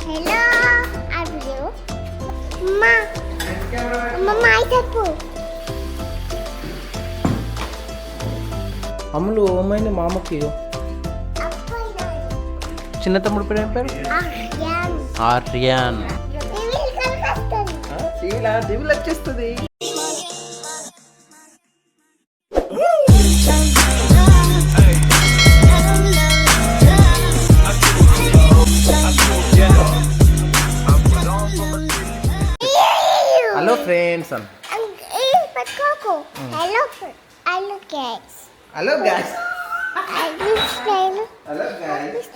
Hello, are you? Ma, Mama, I చెప్పు. అమ్ములు ఏమైంది మామకి? చిన్న తమ్ముడు పేరు ఏం పేరు? ఆర్యన్. దివిల్ వచ్చేస్తుంది. హలో ఫ్రెండ్స్ అన్. Hello hello guys. Hello guys. Hello guys.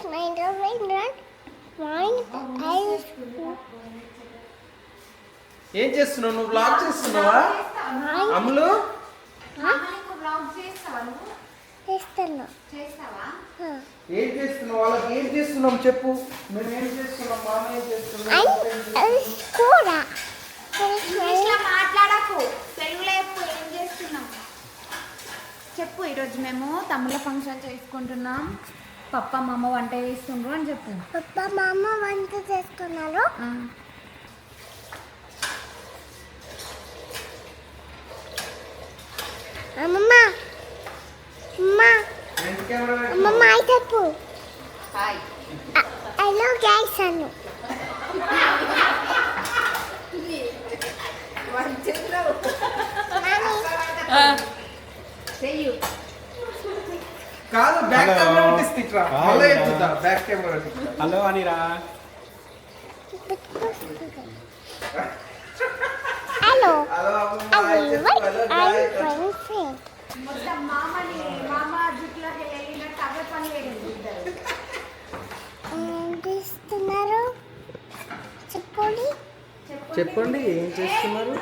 ఏం చేస్తున్నావు? నువ్వు బ్లాగ్ చేస్తున్నావా అమ్ములు? ఏం చేస్తున్నావు? వాళ్ళకి ఏం చేస్తున్నాం చెప్పు. మేము ఏం చేస్తున్నాం? మామ ఏం చేస్తున్నాం? మాట్లాడకు, తెలుగులో చెప్పు. ఏం చేస్తున్నాం చెప్పు. ఈరోజు మేము తమ్ముళ్ళ ఫంక్షన్ చేసుకుంటున్నాం. పప్ప మామ వంట చేస్తుండ్రు అని చెప్పు. పప్ప మామ వంట చేస్తున్నారు. అమ్మమ్మ అమ్మమ్మ అయి చెప్పు. హలో గైస్ అను. కాదు, బ్యాక్ కెమెరా తీస్తా. హలో చెప్తా. బ్యాక్ కెమెరా తీస్తా. హలో అనిరా. హలో హలో అమ్మమ్మ హలో గైస్. మొత్తం మామని మామ జుట్టులోకి వెళ్ళినట్టు అవే పని వేయండి ఇద్దరు. ఏం చేస్తున్నారు చెప్పండి. చెప్పండి ఏం చేస్తున్నారు?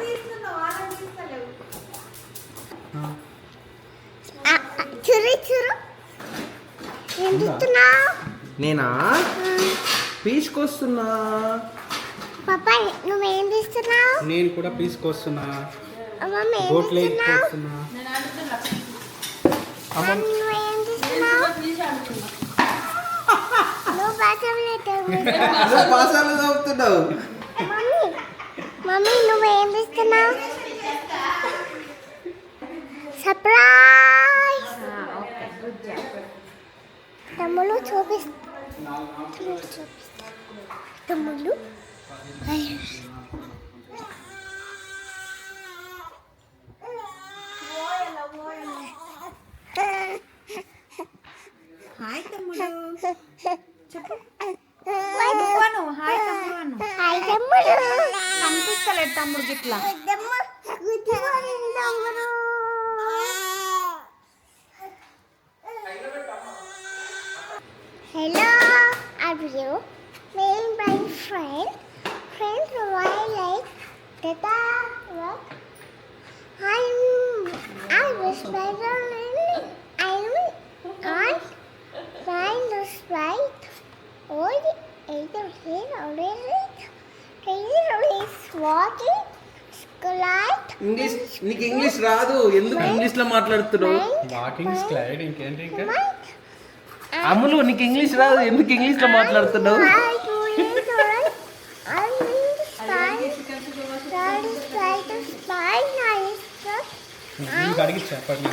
చురు చురు ఏం చేస్తున్నావు? నేనా పీచుకొస్తున్నా. పాప నువ్వేం చేస్తున్నావు? నేను కూడా పీసుకొస్తున్నా. అమ్మమ్మ ఏం బోట్ లేక్ చేస్తున్నావు? చేస్తున్నా. నువ్వేం చేస్తున్నావు? నువ్వు భాషలు చదువుతున్నావు. మమ్మీ మమ్మీ నువ్వేం చేస్తున్నావు? సర్ప్రైజ్. తమ్ముళ్ళు చూపిస్తా. తమ్ముళ్ళు హాయ్ తమ్ముడు చెప్పు. హాయ్ తమ్ముడు. హాయ్ తమ్ముడు. కనిపిస్తలేదు తమ్ముడు గిట్లా. Hello, are you? My friend. Friends, why like Tata? What? I was better than I'm on. Find the sprite. All the item here already. Is walking. Light. English నీకు English రాదు, ఎందుకు English లో మాట్లాడుతున్నావు? Walking slide ఇంకేంటి ఇంకా? అమ్ములు నీకు English రాదు, ఎందుకు ఇంగ్లీష్ లో మాట్లాడుతున్నావు? నీకు అడిగి చెప్పండి.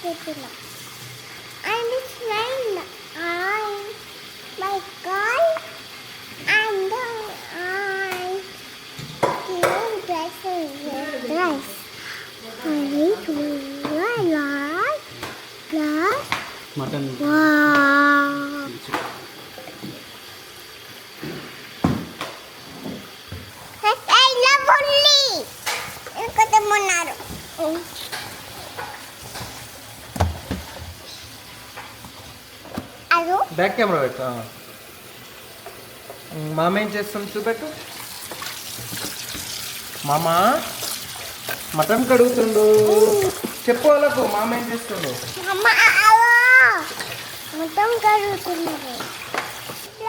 Chicken I'm his friend. My God. I'm the rice. I need to glass. Mutton. Wow. I love only. Back camera పెట్టు. మామ ఏం చేస్తుంది చూపెట్టు. మామ మటన్ కడుగుతుండు. చెప్పు వాళ్ళకు మామ ఏం చేస్తుండు. మొత్తం కడుగుతున్నారు.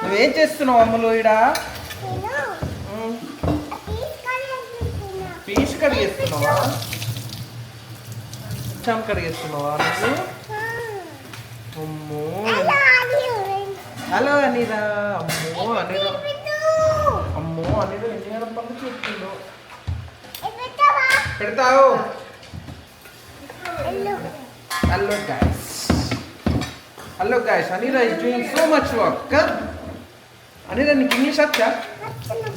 నువ్వేం చేస్తున్నావు అమ్ములు? ఈడ ఫేస్ కడిగేస్తున్నావా? చామ్ కడిగేస్తున్నావా నువ్వు? అమ్మో. హలో అనిరా. అమ్మో అనిరా. అమ్మో అనిరా ఎన్ని గంటల పనులు చెప్తుందో. పెడతావు. Hello guys. Hello guys. Anira is doing so much work. Anira నీకు ఇంగ్లీష్ వచ్చా?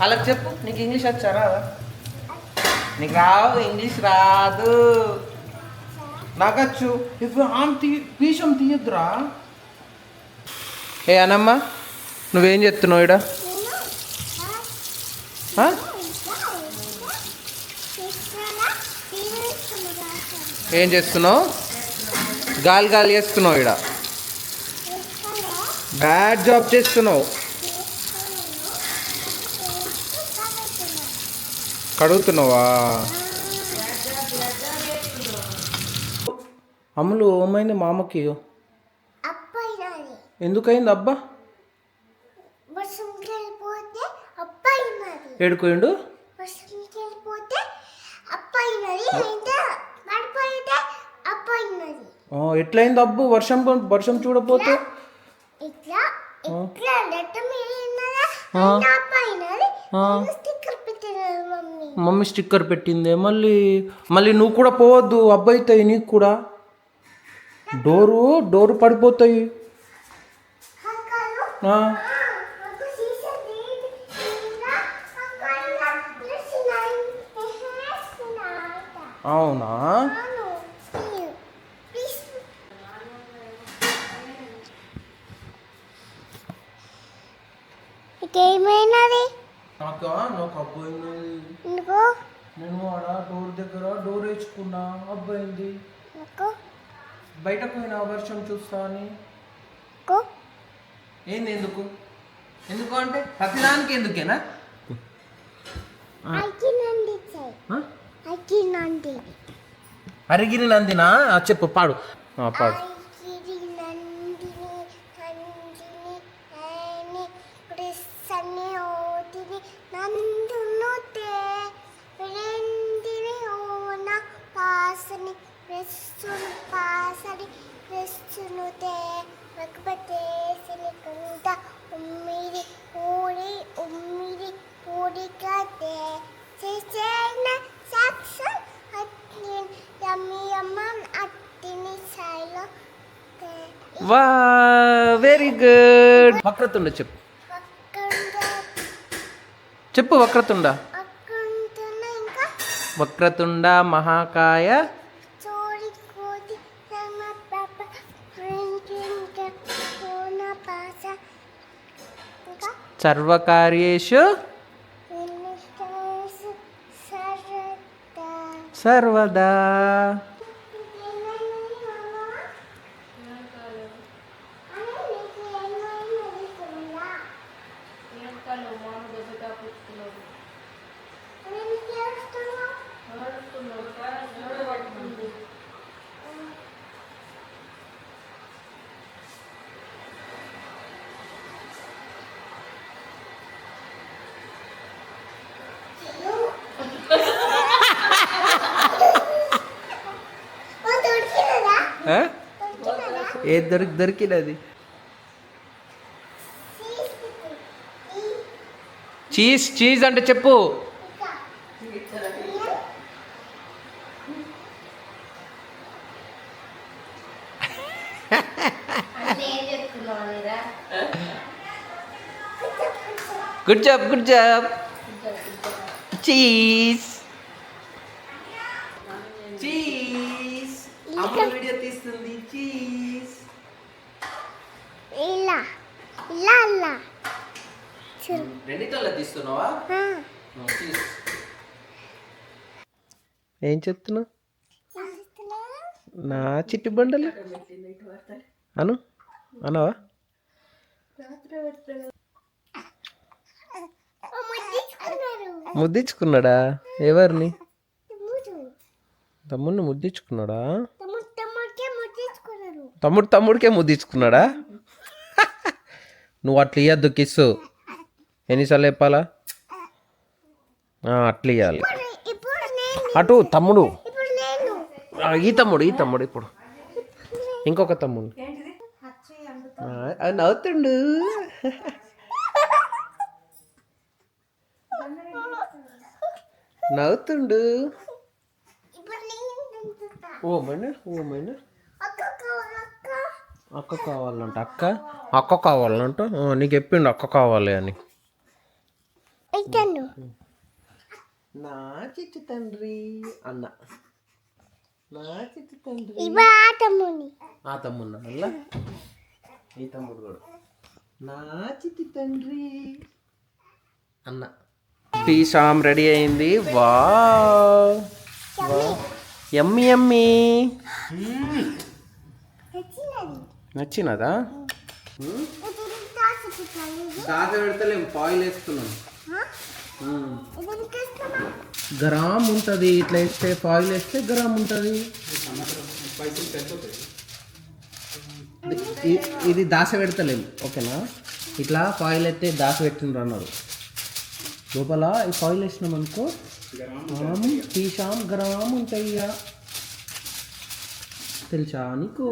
అలా చెప్పు, నీకు ఇంగ్లీష్ వచ్చా రాదా? నీకు రావు, ఇంగ్లీష్ రాదు. నాకచ్చు. ఇప్పుడు పీషం తీయద్దురా. ఏ అనమ్మ నువ్వేం చెప్తున్నావు ఇడ? ఏం చేస్తున్నావు? గాలి గాలి చేస్తున్నావు ఇడ. బ్యాడ్ జాబ్ చేస్తున్నావు. కడుగుతున్నావా? అమ్ములు ఏమైంది మామకి? ఎందుకైంది అబ్బా? ఏడుకోండు. ఎట్లయింది అబ్బు? వర్షం చూడపోతే మమ్మీ స్టిక్కర్ పెట్టిందే. మళ్ళీ నువ్వు కూడా పోవద్దు, అబ్బాయితాయి నీకు కూడా. డోరు పడిపోతాయి. అవునా? ఏమైనది? నాకు అబ్బాయింది. నేను ఆడ డోర్ దగ్గర డోర్ వేసుకున్నా, అబ్బాయింది. బయటకు పోయినా వర్షం చూస్తా అని. ఏంది ఎందుకు? ఎందుకు అంటే ప్రతిదానికి ఎందుకేనా? అరిగిరి నందినా? చెప్పు, పాడు. పాడు. వా వెరీ గుడ్. వక్రతుండ చెప్పు. చెప్పు వక్రతుండ. వక్రతుండ మహాకాయ సర్వకార్యేషు సర్వదా. ఏది దొరికినది? చీజ్ అంటే చెప్పు. Good job. చీజ్. అమ్మ వీడియో తీస్తుంది. చీజ్. రెండిటల్లా తీస్తున్నావా? ఏం చెప్తున్నావు? నా చిట్టి బండలు అనవా? ముద్దించుకున్నాడా? ఎవరిని? తమ్ముడిని ముద్దించుకున్నాడా? తమ్ముడికే ముద్దించుకున్నాడా? నువ్వు అట్లా ఇయ్యద్దు కిస్సు. ఎన్నిసార్లు చెప్పాలా? అట్లా ఇవ్వాలి. అటు తమ్ముడు ఇప్పుడు నేను ఈ తమ్ముడు ఇప్పుడు ఇంకొక తమ్ముడు అది నవ్వుతుండు నవ్వుతుండు ఇప్పుడు నేను తింటున్నా. ఓమైనా అక్క కావాలక్క. అక్క కావాలంట అక్క కావాలంట నీకు చెప్పిండు అక్క కావాలి అని ఇతను నా చిచ్చు తండ్రి అన్న నా చిచ్చు తండ్రి ఇవ ఆటముని ఆ తమ్ముడు అలా ఈ తమ్ముడు కూడా నా చిట్టి తండ్రి అన్న టీ షామ్ రెడీ అయింది వా యమ్మీ యమ్మీ తెచ్చినది. నచ్చినదా ఇది దాచుకుంటాను. దాద పెడతలేం పాయిల్ వేస్తున్నాం ఇది తెస్తున్నా. గ్రామ్ ఉంటుంది ఇట్లా వేస్తే పాయిల్ వేస్తే గ్రామ్ ఉంటుంది ఇది దాస పెడతలేము ఓకేనా ఇట్లా ఫాయిల్ అయితే దాస పెట్టిండ్రు అన్నారు లోపల ఈ ఫాయిల్ వేసినాం అనుకో తీసాం గ్రామ్ ఉంటాయి ఇక తెలుసా నీకు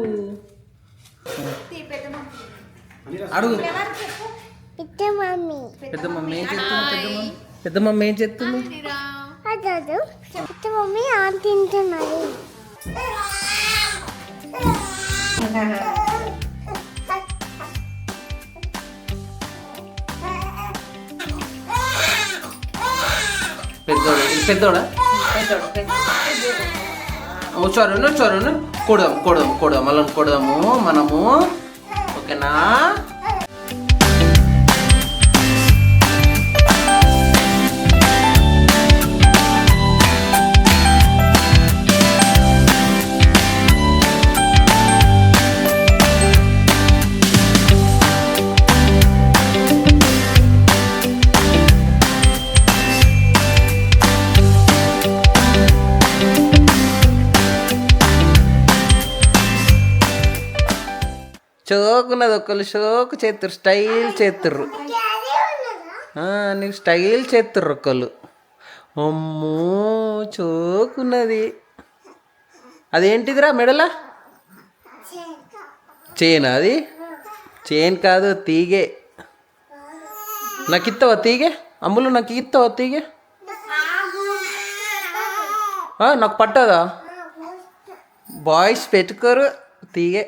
అడుగు పెద్ద మమ్మీ పెద్ద మమ్మీ ఏం చెప్తుంది అదదు పెద్ద మమ్మీ ఆన్ తింటున్నది. పెద్దోడా చొరను కొడదాం మళ్ళీ కొడదాము మనము ఓకేనా షోకున్నది ఒకళ్ళు షోకు చేతుర్రు స్టైల్ చేతుర్రు నీకు స్టైల్ చేతుర్రు ఒకళ్ళు అమ్మో చోకున్నది అదేంటిదిరా మెడలా చైన్ అది చైన్ కాదు తీగే నాకు ఇస్తావా తీగే అమ్ములు నాకు ఇస్తావా తీగే నాకు పట్టదా బాయ్స్ పెట్టుకోరు తీగే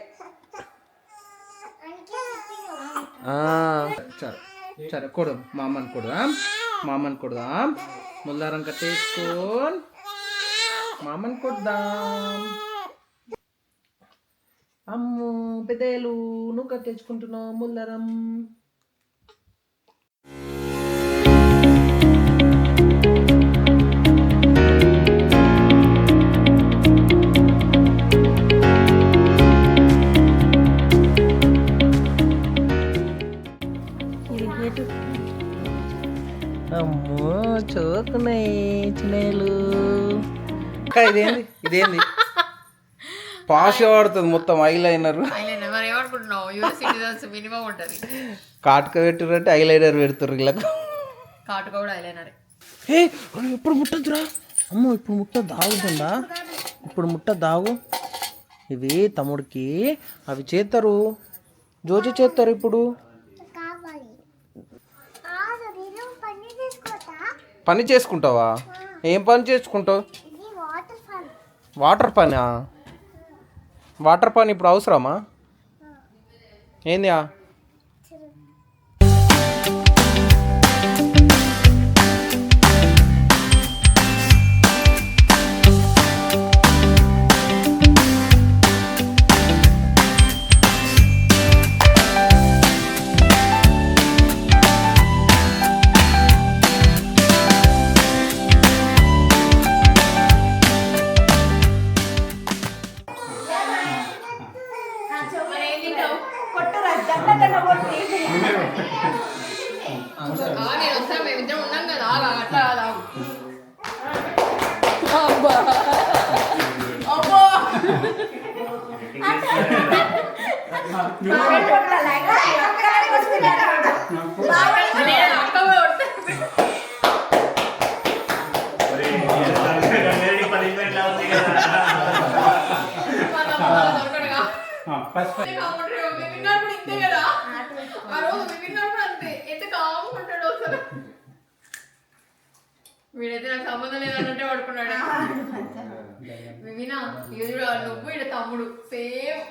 సరే కొడదాం మామని కొడదాం ముల్లారం కట్టేసుకోని మామని కొడదాం అమ్ము పెద్దలు నువ్వు కట్టేసుకుంటున్నావు ముల్లారం అమ్మో చోకున్నాయి చిన్నలు ఇదేంది పాష్ వాడుతుంది మొత్తం ఐలైనర్ కాటుక పెట్టురంటే ఐలైనర్ పెడుతుర్రు వీళ్ళకు ఇప్పుడు ముట్టద్దురా అమ్మో ఇప్పుడు ముట్ట దాగుతుందా ఇప్పుడు ముట్ట దాగు ఇవి తమ్ముడికి అవి చేస్తారు జోజి చేస్తారు ఇప్పుడు పని చేసుకుంటావా ఏం పని చేసుకుంటావు వాటర్ పనా వాటర్ పని ఇప్పుడు అవసరమా ఏంది ఫస్ట్ వీడైతే నాకు సంబంధం లేదన్నట్టే పడుకున్నాడు. వివినా చూడు నువ్వు ఈడ తమ్ముడు సేమ్.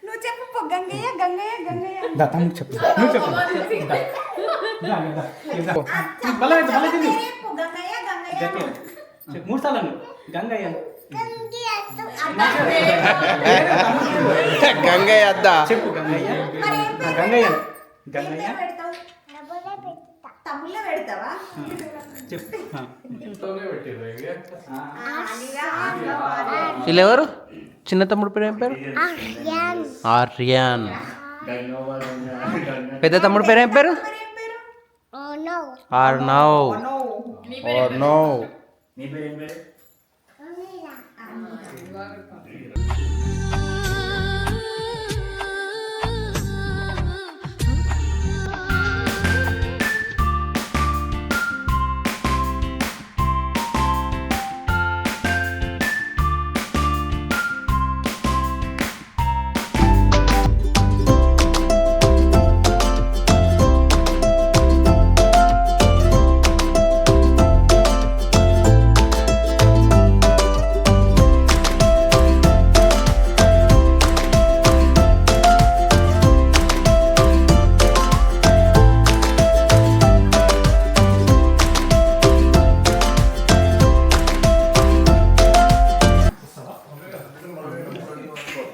నువ్వు చెప్పు గంగయ్య గంగయ్య గంగయ్య. తమ్ముడు చెప్పు, నువ్వు చెప్పు. మూడు సార్లు గంగయ్య గంగయ్య అద్దా చెప్పు. గంగయ్య గంగయ్య గంగయ్య తమ్ముళ్ళ పెడతావా చెప్పు. వీళ్ళెవరు? చిన్న తమ్ముడు పేరు ఏం పేరు? ఆర్యన్. పెద్ద తమ్ముడు పేరు ఏం పేరు? ఆర్నవ్. ఆర్నవ్.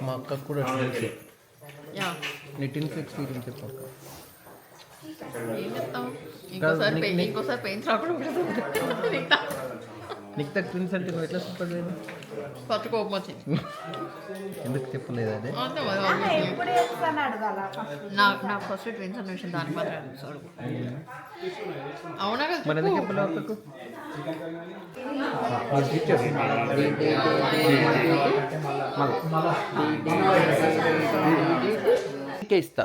మా అక్కకు కూడా తెలుసు నిటింగ్ ఎక్స్పీరియన్స్ చెప్పాక ఇంకోసారి పెయిన్స్ రాకుండా నిక్తా ట్విన్స్ అంటే నువ్వు ఎట్లా చెప్పలేదు? ఫస్ట్ కోపం వచ్చింది. ఎందుకు చెప్పలేదు అదే? నాకు ఫస్ట్ ట్విన్స్ అన్న విషయం దానికి మాత్రం తెలుసు. అవునా కదా? మరి ఎందుకు చెప్పలేవు అక్కకు? ఇస్తా.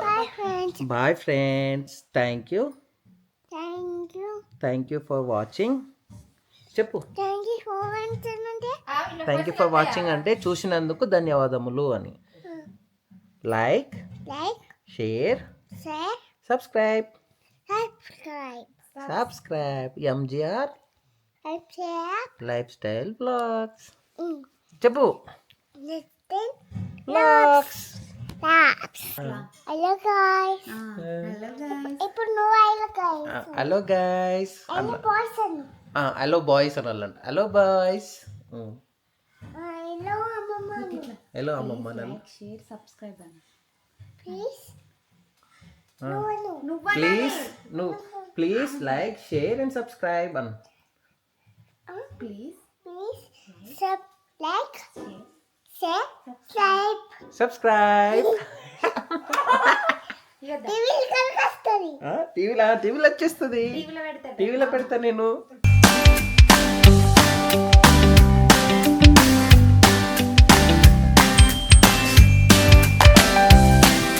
Bye friends, thank you for watching. చెప్పు. థ్యాంక్ యూ ఫర్ వాచింగ్ అంటే చూసినందుకు ధన్యవాదములు అని. Like share subscribe MGR lifestyle blogs. చెప్పు. బ్లాగ్స్. Hello guys. ఇప్పుడు నువ్వు hello guys. Person. Hello boys అనాలంట. Hello boys. హలో అమ్మమ్మ. హలో అమ్మమ్మ అనాలి. షేర్ సబ్స్క్రైబ్ అని please please like share and subscribe అన్. Please subscribe. టీవీలో వచ్చేస్తుంది. టీవీలో పెడతా నేను.